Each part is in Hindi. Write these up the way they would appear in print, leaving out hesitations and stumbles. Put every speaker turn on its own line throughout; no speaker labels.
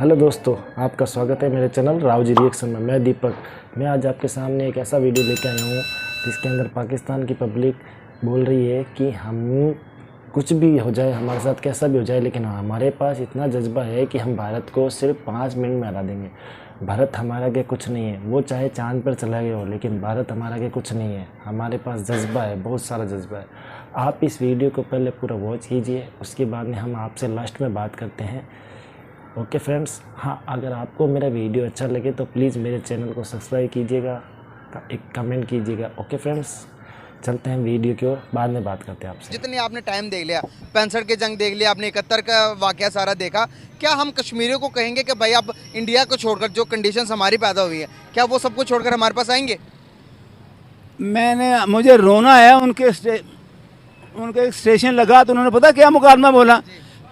हेलो दोस्तों, आपका स्वागत है मेरे चैनल राव जी रिएक्शन में। मैं दीपक। मैं आज आपके सामने एक ऐसा वीडियो लेके आया हूँ जिसके अंदर पाकिस्तान की पब्लिक बोल रही है कि हम कुछ भी हो जाए, हमारे साथ कैसा भी हो जाए, लेकिन हमारे पास इतना जज्बा है कि हम भारत को सिर्फ 5 मिनट में हरा देंगे। भारत हमारा के कुछ नहीं है, वो चाहे चांद पर चला गया हो, लेकिन भारत हमारा के कुछ नहीं है। हमारे पास जज्बा है, बहुत सारा जज्बा है। आप इस वीडियो को पहले पूरा वॉच कीजिए, उसके बाद में हम आपसे लास्ट में बात करते हैं। ओके फ्रेंड्स, हाँ, अगर आपको मेरा वीडियो अच्छा लगे तो प्लीज़ मेरे चैनल को सब्सक्राइब कीजिएगा, एक कमेंट कीजिएगा। ओके फ्रेंड्स, चलते हैं वीडियो की ओर, बाद में बात करते हैं आपसे।
जितनी आपने टाइम देख लिया, 65 की जंग देख लिया, आपने 71 का वाकया सारा देखा, क्या हम कश्मीरियों को कहेंगे कि भाई अब इंडिया को छोड़कर जो कंडीशंस हमारी पैदा हुई है, क्या वो सब कुछ छोड़कर हमारे पास आएंगे?
मुझे रोना आया। उनके एक स्टेशन लगा तो उन्होंने पता क्या मुकालमा बोला,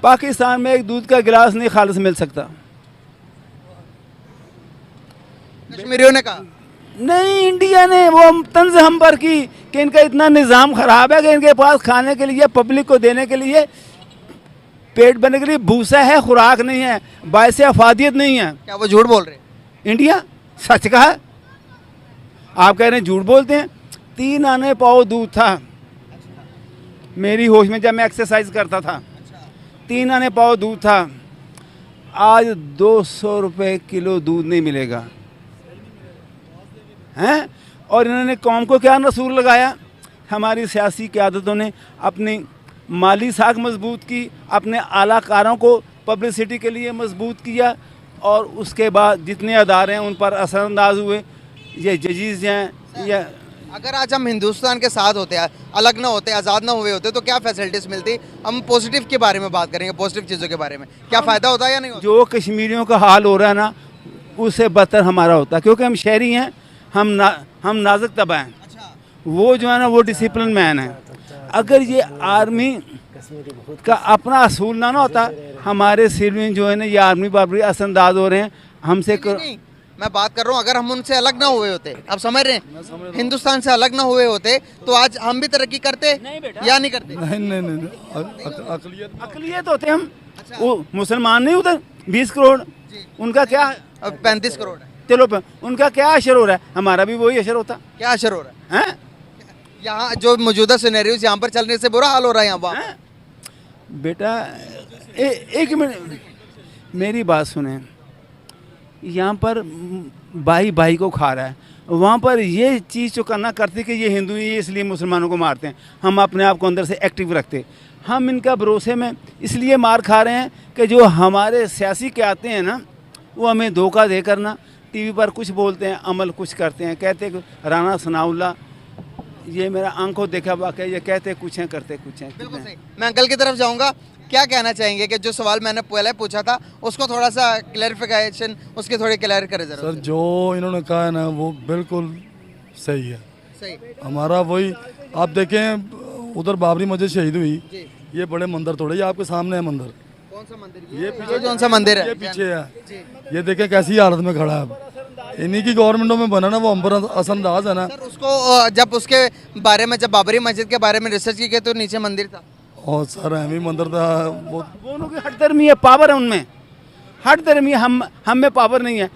पाकिस्तान में एक दूध का गिलास नहीं खालिस मिल सकता।
कश्मीरियों ने कहा
नहीं, इंडिया ने वो तंज हम पर की कि इनका इतना निज़ाम ख़राब है कि इनके पास खाने के लिए, पब्लिक को देने के लिए, पेट भरने के लिए भूसा है, खुराक नहीं है, बायसे अफादियत नहीं है।
क्या वो झूठ बोल रहे हैं?
इंडिया सच कहा। आप कह रहे हैं झूठ बोलते हैं। 3 आने पाव दूध था मेरी होश में जब मैं एक्सरसाइज करता था। 3 आने पाव दूध था। आज 200 रुपये किलो दूध नहीं मिलेगा हैं। और इन्होंने कौम को क्या नसूर लगाया? हमारी सियासी क़यादतों ने अपनी माली साख मजबूत की, अपने आलाकारों को पब्लिसिटी के लिए मजबूत किया, और उसके बाद जितने अदारे हैं उन पर असरअंदाज हुए। ये जजीज़ हैं या
अगर आज हम हिंदुस्तान के साथ होते, अलग ना होते, आज़ाद ना हुए होते, तो क्या फैसिलिटीज़ मिलती? हम पॉजिटिव के बारे में बात करेंगे, पॉजिटिव चीज़ों के बारे में, क्या फ़ायदा होता है या नहीं होता?
जो कश्मीरियों का हाल हो रहा है ना, उससे बदतर हमारा होता, क्योंकि हम शहरी हैं, हम नाजुक तबा हैं। वो जो है ना, वो डिसिप्लिन मैन है। अगर ये आर्मी का अपना असूल ना होता, हमारे सिविलियन जो है ना, ये आर्मी पर असरअंदाज हो रहे हैं हमसे।
नहीं, मैं बात कर रहा हूँ, अगर हम उनसे अलग ना हुए होते, आप समझ रहे हैं, हिंदुस्तान से अलग ना हुए होते, तो आज हम भी तरक्की करते या नहीं करते?
नहीं, अकलियत होते हम। वो मुसलमान नहीं होते 20 करोड़, उनका क्या?
अब 35 करोड़ है।
चलो, उनका क्या असर हो रहा है? हमारा भी वही असर होता
क्या असर हो रहा
है?
यहाँ जो मौजूदा सिनेरियोज यहाँ पर चलने से बुरा हाल हो रहा है यहाँ पर।
बेटा एक मिनट मेरी बात सुने। यहाँ पर भाई भाई को खा रहा है, वहाँ पर ये चीज़ जो करना करते कि ये हिंदू ये इसलिए मुसलमानों को मारते हैं। हम अपने आप को अंदर से एक्टिव रखते। हम इनका भरोसे में इसलिए मार खा रहे हैं कि जो हमारे सियासी के आते हैं ना, वो हमें धोखा दे करना, टीवी पर कुछ बोलते हैं, अमल कुछ करते हैं। कहते हैं राना सनाउल्ला, ये मेरा आंखों देखा वाक़या, ये कहते कुछ हैं करते कुछ हैं।
बिल्कुल सही। मैं अंकल की तरफ जाऊंगा। क्या कहना चाहेंगे कि जो सवाल मैंने पहले पूछा था उसको थोड़ा सा क्लैरिफिकेशन, उसकी थोड़ी क्लियर करें जरा।
सर, जो इन्होंने कहा है ना, वो बिल्कुल सही है।
सही।
हमारा वही, आप देखें उधर बाबरी मस्जिद शहीद हुई, ये बड़े मंदिर थोड़े, ये आपके सामने है मंदिर।
कौन सा मंदिर?
ये पीछे
कौन सा मंदिर है?
ये पीछे है। ये देखें कैसी हालत में खड़ा है। इन्हीं की गवर्नमेंटों में बना ना, वो हम पर असरअंदाज है ना।
सर, उसको जब उसके बारे में, जब बाबरी मस्जिद के बारे में रिसर्च की गई तो नीचे मंदिर था।
और सर अहमी मंदिर था वो।
उनकी हट धर्मी है, पावर है उनमें, हट धर्मी। हम में पावर नहीं है।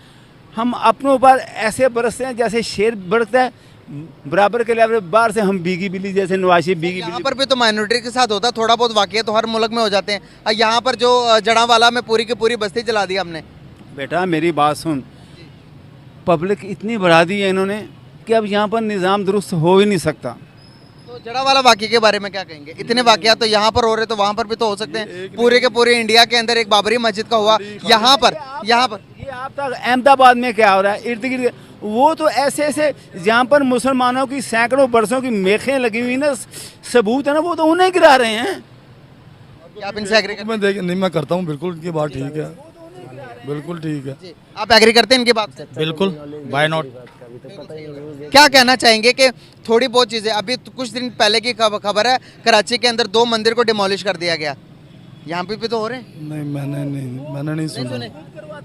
हम अपनों पर ऐसे बरसते हैं जैसे शेर बरसता है, बराबर के लिए बाहर से हम भीगी बिल्ली जैसे नवाशी भीगी
यहाँ
बिल्ली।
पर भी तो माइनॉरिटी के साथ होता, थोड़ा बहुत वाकया तो हर मुल्क में हो जाते हैं। यहाँ पर जो जड़ावाला में पूरी की पूरी बस्ती जला दी हमने।
बेटा मेरी बात सुन, पब्लिक इतनी बढ़ा दी है इन्होंने कि अब यहाँ पर निज़ाम दुरुस्त हो ही नहीं सकता।
तो जड़ावाला वाकये के बारे में क्या कहेंगे? इतने वाकया तो यहाँ पर हो रहे, तो वहाँ पर भी तो हो सकते हैं। पूरे के पूरे इंडिया के अंदर एक बाबरी मस्जिद का हुआ, यहाँ पर
ये आप तक अहमदाबाद में क्या हो रहा है, इर्द गिर्द वो तो ऐसे जहाँ पर मुसलमानों की सैकड़ों बरसों की मेखें लगी हुई ना, सबूत है ना, वो तो उन्हें गिरा रहे हैं।
क्या आप इनसे एग्री करते
मैं देख नहीं, मैं करता हूँ बिल्कुल, इनकी बात ठीक है, बिल्कुल ठीक है।
हैं? आप एग्री करते हैं इनकी बात से?
बिल्कुल, बाय नॉट।
क्या कहना चाहेंगे कि थोड़ी बहुत चीजें, अभी तो कुछ दिन पहले की खबर है, कराची के अंदर 2 मंदिर को डिमोलिश कर दिया गया, यहाँ पे भी तो हो रहे हैं।
नहीं, मैंने नहीं सुना।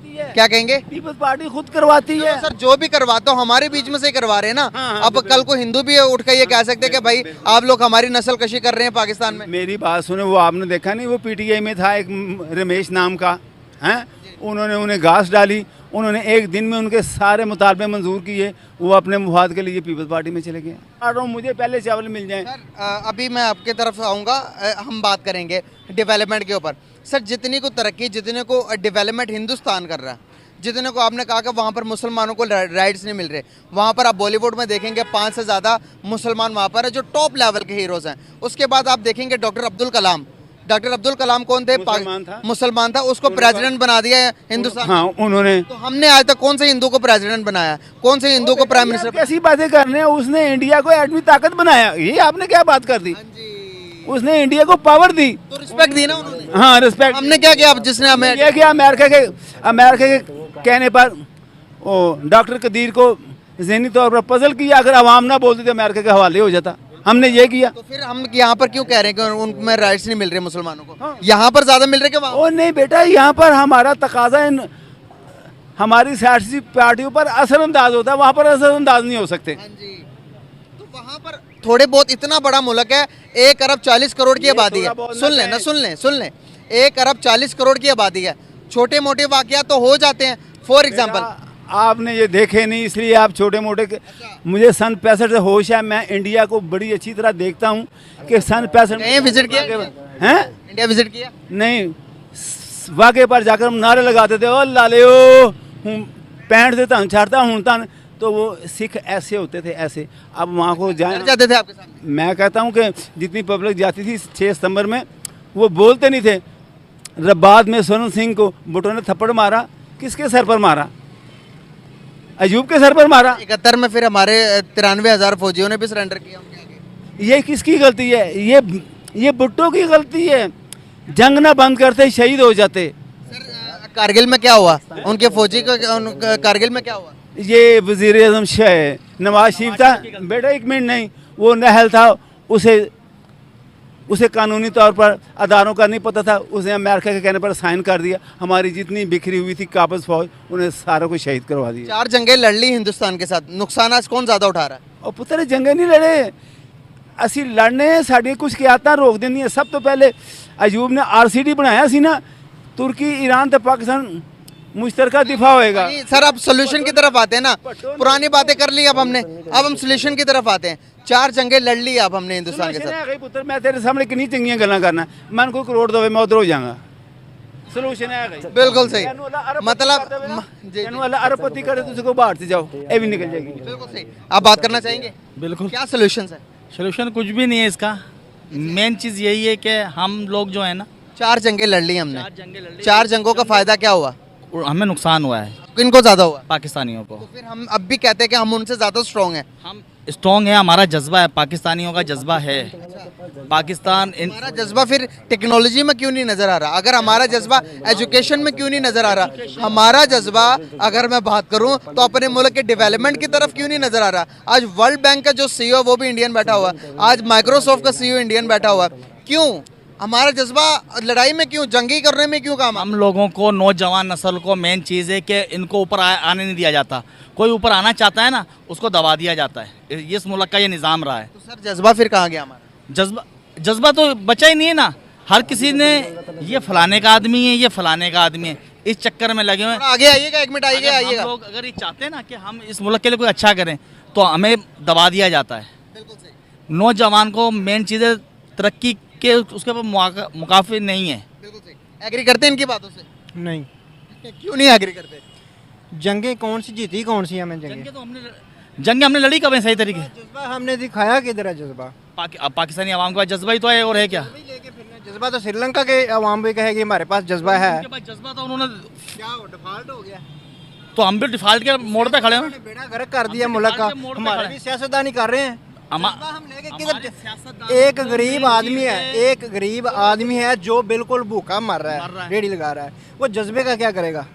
क्या कहेंगे?
पीपल्स पार्टी खुद करवाती है।
सर, जो भी करवाता हो हमारे बीच में से करवा रहे हैं ना।
हाँ,
अब कल को हिंदू भी उठ कर ये कह सकते हैं कि भाई आप लोग हमारी नस्ल कशी कर रहे हैं पाकिस्तान में।
मेरी बात सुने, वो आपने देखा नहीं, वो पीटीआई में था एक रमेश नाम का, हैं, उन्होंने उन्हें घास डाली, उन्होंने एक दिन में उनके सारे मुतालबे मंजूर किए, वो अपने मुफाद के लिए पीपल्स पार्टी में चले गए। और मुझे पहले चावल मिल जाए।
सर अभी मैं आपके तरफ आऊँगा, हम बात करेंगे डेवलपमेंट के ऊपर। सर जितनी को तरक्की, जितने को डेवलपमेंट हिंदुस्तान कर रहा है, जितने को आपने कहा कि वहाँ पर मुसलमानों को राइट्स नहीं मिल रहे, वहाँ पर आप बॉलीवुड में देखेंगे 5 से ज़्यादा मुसलमान वहाँ पर है जो टॉप लेवल के हीरोज़ हैं। उसके बाद आप देखेंगे डॉक्टर अब्दुल कलाम। डॉक्टर अब्दुल कलाम कौन थे? मुसलमान था, उसको प्रेसिडेंट बना दिया है हिंदुस्तान।
हाँ, उन्होंने।
तो हमने आज तक कौन से हिंदू को प्रेसिडेंट बनाया? कौन से हिंदू को प्राइम मिनिस्टर?
कैसी बातें कर रहे हैं? उसने इंडिया को एटमी ताकत बनाया, ये आपने क्या बात कर दी? उसने इंडिया को पावर दी,
तो रिस्पेक्ट दी ना उन्होंने।
हाँ रिस्पेक्ट।
हमने क्या किया जिसने हमें?
ये किया अमेरिका के कहने पर डॉक्टर कदीर को ज़हनी तौर पर पजल किया, अगर आवाम ना बोलती तो अमेरिका के हवाले हो जाता। हमने ये किया।
तो फिर हम यहाँ पर क्यों कह रहे हैं कि उनमें राइट्स नहीं मिल रहे मुसलमानों को? यहाँ पर ज्यादा मिल रहे कि वहाँ?
ओ नहीं बेटा, यहाँ पर हमारा तकाजा हमारी सियासी पार्टियों पर असरअंदाज होता है, वहाँ पर असरअंदाज नहीं हो सकते।
तो वहाँ पर थोड़े बहुत, इतना बड़ा मुल्क है, 1 अरब 40 करोड़ की आबादी है। सुन लें 1 अरब 40 करोड़ की आबादी है। छोटे मोटे वाकयात तो हो जाते हैं। फॉर एग्जाम्पल
आपने ये देखे नहीं, इसलिए आप छोटे मोटे मुझे सन 65 से होश है। मैं इंडिया को बड़ी अच्छी तरह देखता हूँ कि सन 65
विजिट किया
हैं?
इंडिया विजिट किया
नहीं, वाक़े पर जाकर हम नारे लगाते थे, ओ लाले ओ 65 से तन छाड़ता हूँ तन, तो वो सिख ऐसे होते थे, ऐसे। अब वहाँ को
जाते थे आपके सामने।
मैं कहता हूँ कि जितनी पब्लिक जाती थी 6 सितंबर में, वो बोलते नहीं थे। बाद में स्वर्ण सिंह को भुट्टो ने थप्पड़ मारा, किसके सर पर मारा? अयूब के सर पर मारा।
71 में फिर हमारे 93,000 फौजियों ने भी सरेंडर किया उनके आगे।
ये किसकी गलती है? ये भुट्टो की गलती है। जंग ना बंद करते शहीद हो जाते।
सर कारगिल में क्या हुआ? उनके फौजी को कारगिल में क्या हुआ?
ये वजीर आजम नवाज शरीफ था बेटा, 1 मिनट नहीं, वो नहल था, उसे कानूनी तौर पर अदारों का नहीं पता था, उसने अमेरिका के कहने पर साइन कर दिया। हमारी जितनी बिखरी हुई थी काबज फौज, उन्हें सारों को शहीद करवा दिया।
4 जंगें लड़ ली हिंदुस्तान के साथ, नुकसान आज कौन ज़्यादा उठा रहा है?
और पुत्र जंगे नहीं लड़े, असी लड़ने साड़ी कुछ कियाता रोक देनी है। सब तो पहले अयूब ने RCD बनाया सी ना, तुर्की ईरान तो पाकिस्तान मुश्तरका दिफा होएगा।
सर अब सोल्यूशन की तरफ आते हैं ना, पुरानी बातें कर ली अब हमने, अब हम सोल्यूशन की तरफ आते हैं। 4 जंगें लड़ ली अब हमने हिंदुस्तान के साथ।
पुत्र मैं तेरे सामने कितनी चंगियां गल्लां करना, मन कोई करोड़ दवे मैं उधर हो जाऊंगा। सोल्यूशन है
बिल्कुल सही, मतलब
अरबपति करे तो उसको बाहर से जाओ, ये भी निकल जाएगी।
बिल्कुल सही। आप बात करना चाहेंगे?
बिल्कुल।
क्या सोल्यूशन है?
सोल्यूशन कुछ भी नहीं है इसका। मेन चीज़ यही है कि हम लोग जो है ना,
4 जंगें लड़ ली हमने। 4 जंगों का फायदा क्या हुआ?
हमें नुकसान हुआ है।
किनको ज्यादा हुआ?
पाकिस्तानियों को।
तो फिर हम अब भी कहते हैं कि हम उनसे ज्यादा स्ट्रॉन्ग हैं।
हम स्ट्रॉन्ग है, हमारा जज्बा है, पाकिस्तानियों का जज्बा है। पाकिस्तान
हमारा जज्बा फिर टेक्नोलॉजी में क्यों नहीं नजर आ रहा? अगर हमारा जज्बा एजुकेशन में क्यों नहीं नजर आ रहा? हमारा जज्बा अगर मैं बात करूं तो अपने मुल्क के डेवलपमेंट की तरफ क्यों नहीं नजर आ रहा? आज वर्ल्ड बैंक का जो CEO वो भी इंडियन बैठा हुआ है, आज माइक्रोसॉफ्ट का CEO इंडियन बैठा हुआ है। क्यों? हमारा जज्बा लड़ाई में क्यों, जंगी करने में क्यों काम?
हम लोगों को, नौजवान नस्ल को मेन चीज़ है कि इनको ऊपर आने नहीं दिया जाता। कोई ऊपर आना चाहता है ना, उसको दबा दिया जाता है। इस मुल्क का ये निज़ाम रहा है।
तो सर जज्बा फिर कहाँ गया हमारा?
जज्बा तो बचा ही नहीं है ना। हर किसी ने ये फलाने का आदमी है, ये फलाने का आदमी है, इस चक्कर में लगे हुए हैं।
आगे आइएगा, 1 मिनट आइएगा।
हम लोग अगर ये चाहते हैं ना कि हम इस मुल्क के लिए कोई अच्छा करें, तो हमें दबा दिया जाता है।
बिल्कुल सही।
नौजवान को मेन चीज़ें तरक्की के उसके ऊपर मुकाफी नहीं है।
बिल्कुल सही। एग्री करते हैं इनकी बातों से?
नहीं।
क्यों नहीं एग्री करते?
जंगें कौन सी जीती, कौन सी हमें जंगें?
जंग हमने लड़ी कब है सही तरीके?
जज्बा हमने दिखाया किधर है जज्बा?
पाकिस्तानी आवाम के पास जज्बा ही तो है, और है क्या?
जज्बा तो श्रीलंका के अवाम भी कहेगी हमारे पास जज्बा है।
उनके पास जज्बा तो उन्होंने,
क्या डिफॉल्ट हो गया?
तो हम भी डिफॉल्ट के मोड़ पे खड़े हैं।
बेड़ा गर्क कर दिया मुल्क का, हमारे भी सियासतदानी कर रहे हैं। एक गरीब आदमी है, एक गरीब आदमी है जो बिल्कुल भूखा मर रहा है, रेडी लगा रहा है, वो जज्बे का क्या करेगा?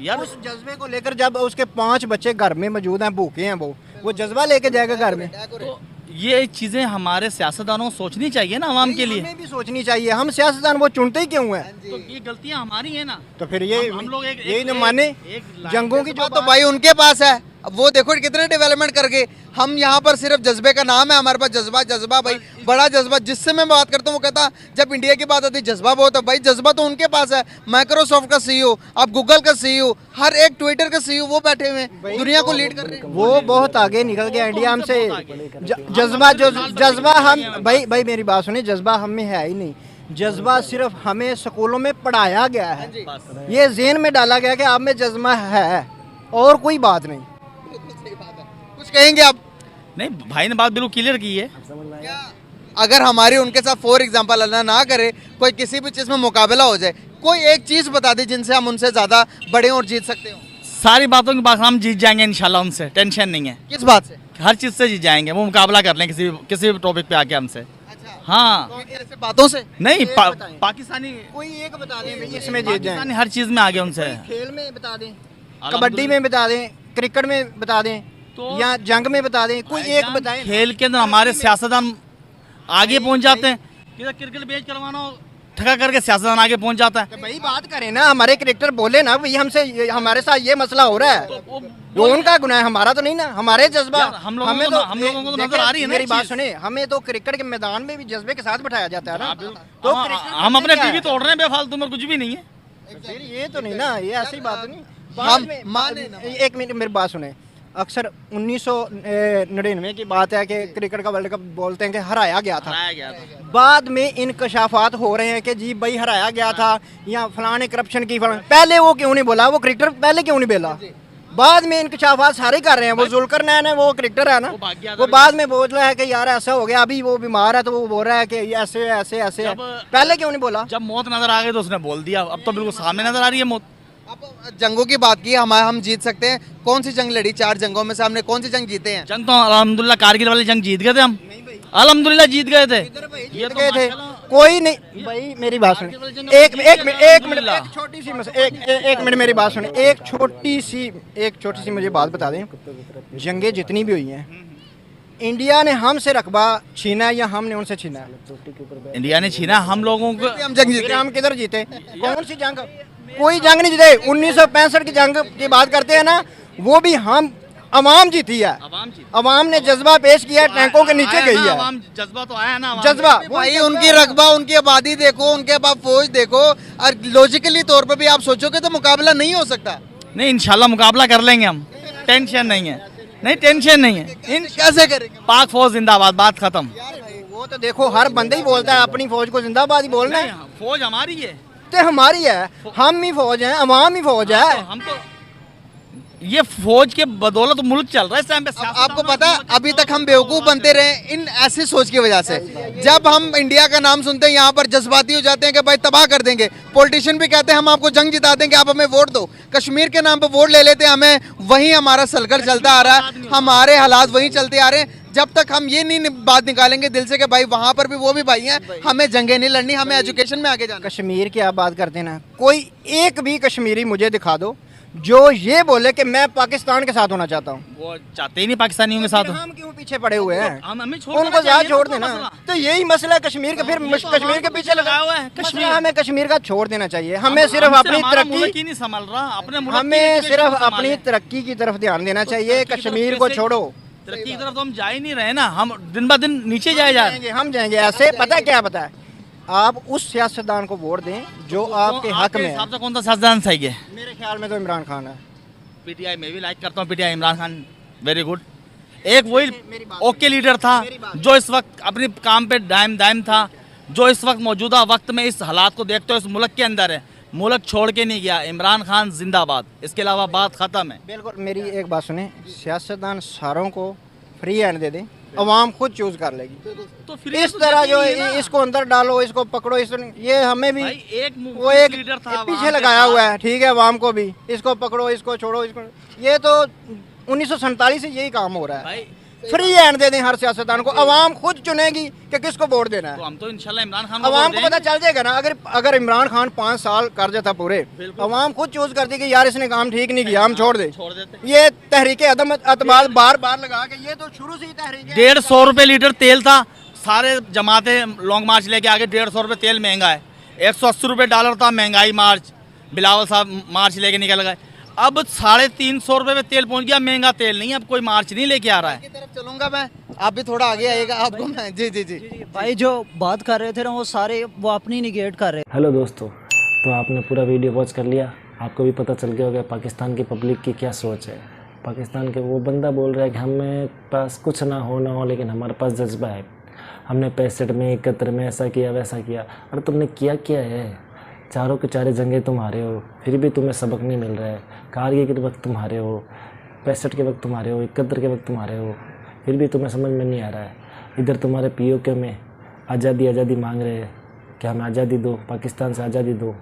यार
उस जज्बे को लेकर जब उसके 5 बच्चे घर में मौजूद हैं, भूखे हैं, वो जज्बा लेके जाएगा घर में?
तो ये चीजें हमारे सियासतदानों को सोचनी चाहिए ना आवाम के लिए।
हमें भी सोचनी चाहिए। हम सियासतदान वो चुनते ही क्यों हैं?
तो ये गलतियां हमारी है ना।
तो फिर ये
हम लोग
यही न माने। जंगों की
जो तो भाई उनके पास है, अब वो देखो कितने डेवलपमेंट कर गए। हम यहाँ पर सिर्फ जज्बे का नाम है, हमारे पास जज्बा जज्बा भाई, बड़ा जज्बा। जिससे मैं बात करता हूँ वो कहता जब इंडिया की बात आती है जज्बा बहुत है। भाई जज्बा तो उनके पास है, माइक्रोसॉफ्ट का सीईओ, अब गूगल का सीईओ, हर एक ट्विटर का सीईओ वो बैठे हुए हैं, दुनिया को लीड कर रहे हैं।
वो बहुत आगे निकल गया इंडिया हमसे। जज्बा हम भाई मेरी बात सुनिए, जज्बा हम में है ही नहीं। जज्बा सिर्फ हमें स्कूलों में पढ़ाया गया है, ये ज़हन में डाला गया कि आप में जज्बा है और कोई बात नहीं।
कुछ कहेंगे आप?
नहीं, भाई ने बात बिल्कुल क्लियर की है।
अगर हमारी उनके साथ फॉर एग्जांपल अल्लाह ना करे कोई किसी भी चीज़ में मुकाबला हो जाए, कोई एक चीज़ बता दे जिनसे हम उनसे ज़्यादा बड़े और जीत सकते हो।
सारी बातों की बात हम जीत जाएंगे इंशाल्लाह, उनसे टेंशन नहीं है।
किस बात से?
हर चीज़ से जीत जाएंगे, वो मुकाबला कर लें किसी भी टॉपिक पे आके हमसे। हाँ,
तो ऐसे बातों से
नहीं पाकिस्तानी
कोई एक बता दें भाई इसमें जीत जाए।
पाकिस्तानी हर चीज़ में आगे उनसे।
खेल में बता दें, कबड्डी में बता दें, क्रिकेट में बता दें, या जंग में बता दें, कोई एक बताएं।
खेल के अंदर हमारे सियासतदान आगे पहुंच जाते हैं। क्रिकेट मैच करवाना हो, ठगा करके सियासतदान आगे पहुंच जाता है।
तो भाई बात करें ना, हमारे क्रिकेटर बोले ना भाई हमसे हमारे साथ ये मसला हो रहा है, वो उनका गुनाह है, हमारा तो नहीं ना। हमारे जज्बा
हम लोगों
हमें
को तो
देखिए,
नजर आ रही है ना
मेरी
ये
बात
चीज़।
सुने, हमें तो क्रिकेट के मैदान में भी जज्बे के साथ बिठाया जाता है ना। तो
हाँ,
क्रिकेट
हम अपने
क्या है?
टीवी तोड़ रहे हैं बेफालतू में, कुछ भी नहीं है।
फिर ये तो नहीं ना, ये ऐसी बात नहीं।
हम
बाद में
माने ना।
एक मिनट मेरी बात सुने। अक्सर 1999 की बात है कि क्रिकेट का वर्ल्ड कप बोलते हैं कि हराया गया था।
हराया गया था।
बाद में इंकशाफात हो रहे हैं कि जी भाई हराया गया था या फलाने करप्शन की पहले वो क्यों नहीं बोला, वो क्रिकेटर पहले क्यों नहीं बोला? बाद में इंकशाफात सारे कर रहे हैं। वो जुल्कर नैन है, वो क्रिकेटर है ना, वो बाद में बोल रहा है कि यार ऐसा हो गया, अभी वो बीमार है तो वो बोल रहा है कि ऐसे ऐसे ऐसे है। पहले क्यों नहीं बोला?
जब मौत नजर आ गई तो उसने बोल दिया। अब तो बिल्कुल सामने नजर आ रही है मौत।
अब जंगों की बात की, हम जीत सकते हैं। कौन सी जंग लड़ी 4 जंगों में से, हमने कौन सी जंग जीते हैं?
जंग तो अल्हम्दुलिल्लाह कारगिल वाली जंग जीत गए थे हम, अल्हम्दुलिल्लाह जीत गए थे। ये
जीत
तो
गए थे,
माशाल्लाह।
कोई नहीं। भाई मेरी बात सुने, एक मिनट एक छोटी सी एक मिनट मेरी बात सुने, एक छोटी सी मुझे बात बता दें। जंगें जितनी भी हुई हैं, इंडिया ने हमसे रकबा छीना है या हमने उनसे छीना है?
इंडिया ने छीना हम लोगों को।
हम जंग जीते।
फिर हम किधर जीते? कौन सी जंग? कोई जंग नहीं जीते। 1965 की जंग की बात करते हैं ना, वो भी हम अवाम जीती है। अवाम ने जज्बा पेश किया, टैंकों के नीचे गई है।
जज्बा तो आया ना,
जज्बा
भाई उनकी रकबा, उनकी आबादी देखो, उनके पास फौज देखो, और लॉजिकली तौर पर भी आप सोचोगे तो मुकाबला नहीं हो सकता।
नहीं, इंशाल्लाह मुकाबला कर लेंगे हम, टेंशन नहीं है। नहीं, टेंशन नहीं है।
कैसे करेंगे?
पाक फौज जिंदाबाद, बात खत्म।
वो तो देखो हर बंदे ही बोलता है अपनी फौज को जिंदाबाद ही बोलना है।
फौज हमारी है
तो हमारी है, हम ही फौज हैं, अवाम ही फौज है।
हम तो ये फौज के बदौलत मुल्क चल रहा है इस टाइम पे।
आपको पता है अभी तक हम बेवकूफ़ बनते रहे इन ऐसी सोच की वजह से। जब हम इंडिया का नाम सुनते हैं यहाँ पर जज्बाती हो जाते हैं कि भाई तबाह कर देंगे। पॉलिटिशियन भी कहते हैं हम आपको जंग जिता देंगे, आप हमें वोट दो। कश्मीर के नाम पर वोट ले लेते हैं, हमें वहीं हमारा सलगल चलता आ रहा है, हमारे हालात वहीं चलते आ रहे हैं। जब तक हम ये नहीं बात निकालेंगे दिल से कि भाई वहाँ पर भी वो भी भाई हैं, हमें जंगें नहीं लड़नी, हमें एजुकेशन में आगे जाना।
कश्मीर की आप बात करते हैं ना, कोई एक भी कश्मीरी मुझे दिखा दो जो ये बोले कि मैं पाकिस्तान के साथ होना चाहता हूँ।
वो चाहते ही नहीं पाकिस्तानियों के साथ।
हम क्यों पीछे पड़े हुए हैं?
हमें
उनको जहाँ छोड़ देना। तो यही मसला है कश्मीर का। फिर कश्मीर के पीछे लगा हुआ है।
कश्मीर
हमें कश्मीर का छोड़ देना चाहिए। हमें सिर्फ अपनी तरक्की
नहीं संभाल रहा, अपने
हमें सिर्फ अपनी तरक्की की तरफ ध्यान देना चाहिए। कश्मीर को छोड़ो।
तरक्की की तरफ तो हम जा ही नहीं रहे ना, हम दिन ब दिन नीचे जाए जा रहे हैं।
हम जाएंगे ऐसे। पता क्या पता है, आप उस सियासतदान को वोट दें जो आपके हक में है।
हिसाब से कौन सा सियासतदान सही है?
मेरे ख्याल में तो इमरान खान है।
पीटीआई में भी लाइक करता हूँ, PTI Imran Khan very good. एक वही ओके लीडर था जो इस वक्त अपने काम पे दायम था, जो इस वक्त मौजूदा वक्त में इस हालात को देखते हुए इस मुल्क के अंदर है, मुल्क छोड़ के नहीं गया। इमरान खान जिंदाबाद, इसके अलावा बात खत्म है।
बिल्कुल। मेरी एक बात सुने, सियासतदान सारों को फ्री हैंड दे दें, अवाम खुद चूज कर लेगी।
तो फिर
इस तरह जो इसको अंदर डालो, इसको पकड़ो, ये हमें भी वो एक
लीडर था
पीछे लगाया हुआ है। ठीक है, अवाम को भी इसको पकड़ो, इसको छोड़ो, इसको। ये तो 1947 से यही काम हो रहा है। फ्री हैंड दे दें हर सियासतदान को, अवाम खुद चुनेगी कि किसको वोट देना है।
तो हम तो इंशाल्लाह इमरान खान
अवाम को पता चल जाएगा ना। अगर इमरान खान 5 साल कर जाता पूरे, अवाम खुद चूज कर दी कि यार इसने काम ठीक नहीं किया, हम छोड़ देते। ये तहरीक अदम एतमाद बार बार लगा के, ये तो शुरू से ही तहरीक है।
150 रुपये लीटर तेल था, सारे जमातें लॉन्ग मार्च लेके आगे। 150 रुपये तेल महंगा है, 180 रुपये डॉलर था महंगाई मार्च, बिलावल साहब मार्च लेके निकल गए। अब 350 रुपये में तेल पहुंच गया, महंगा तेल नहीं, अब कोई मार्च नहीं लेके आ रहा है।
की तरफ चलूंगा मैं, आप भी थोड़ा आगे आएगा, आपको मैं जी जी जी
भाई जो बात कर रहे थे ना वो सारे वो अपनी निगेट कर रहे
हेलो दोस्तों, तो आपने पूरा वीडियो वॉच कर लिया, आपको भी पता चल गया होगा पाकिस्तान की पब्लिक की क्या सोच है। पाकिस्तान के वो बंदा बोल रहा है कि हमें पास कुछ ना हो लेकिन हमारे पास जज्बा है, हमने 65 में 71 में ऐसा किया वैसा किया। अरे तुमने किया क्या है? चारों के चारे जंगे तुम हारे हो, फिर भी तुम्हें सबक नहीं मिल रहा है। कारगिल के वक्त तुम हारे हो, 65 के वक्त तुम हारे हो, 71 के वक्त तुम हारे हो, फिर भी तुम्हें समझ में नहीं आ रहा है। इधर तुम्हारे POK में आज़ादी मांग रहे हैं कि हमें आज़ादी दो, पाकिस्तान से आज़ादी दो,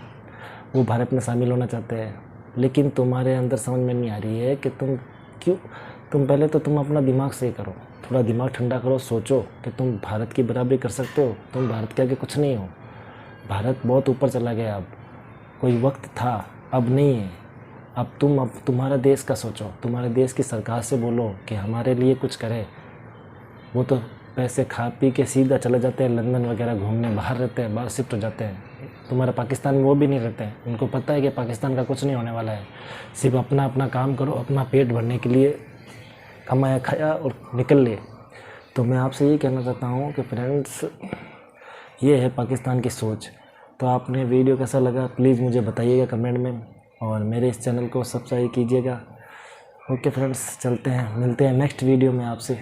वो भारत में शामिल होना चाहते हैं। लेकिन तुम्हारे अंदर समझ में नहीं आ रही है कि तुम पहले तो तुम अपना दिमाग सही करो, थोड़ा दिमाग ठंडा करो, सोचो कि तुम भारत की बराबरी कर सकते हो। तुम भारत के आगे कुछ नहीं हो, भारत बहुत ऊपर चला गया। अब कोई वक्त था, अब नहीं है। अब तुम्हारा देश का सोचो, तुम्हारे देश की सरकार से बोलो कि हमारे लिए कुछ करे। वो तो पैसे खा पी के सीधा चले जाते हैं लंदन वगैरह घूमने, बाहर रहते हैं, बाहर शिफ्ट हो जाते हैं। तुम्हारा पाकिस्तान में वो भी नहीं रहते हैं, उनको पता है कि पाकिस्तान का कुछ नहीं होने वाला है। सिर्फ अपना काम करो, अपना पेट भरने के लिए कमाया खाया और निकल लिए। तो मैं आपसे ये कहना चाहता हूँ कि फ्रेंड्स, ये है पाकिस्तान की सोच। तो आपने वीडियो कैसा लगा प्लीज़ मुझे बताइएगा कमेंट में, और मेरे इस चैनल को सब्सक्राइब कीजिएगा। ओके फ्रेंड्स, चलते हैं, मिलते हैं नेक्स्ट वीडियो में आपसे।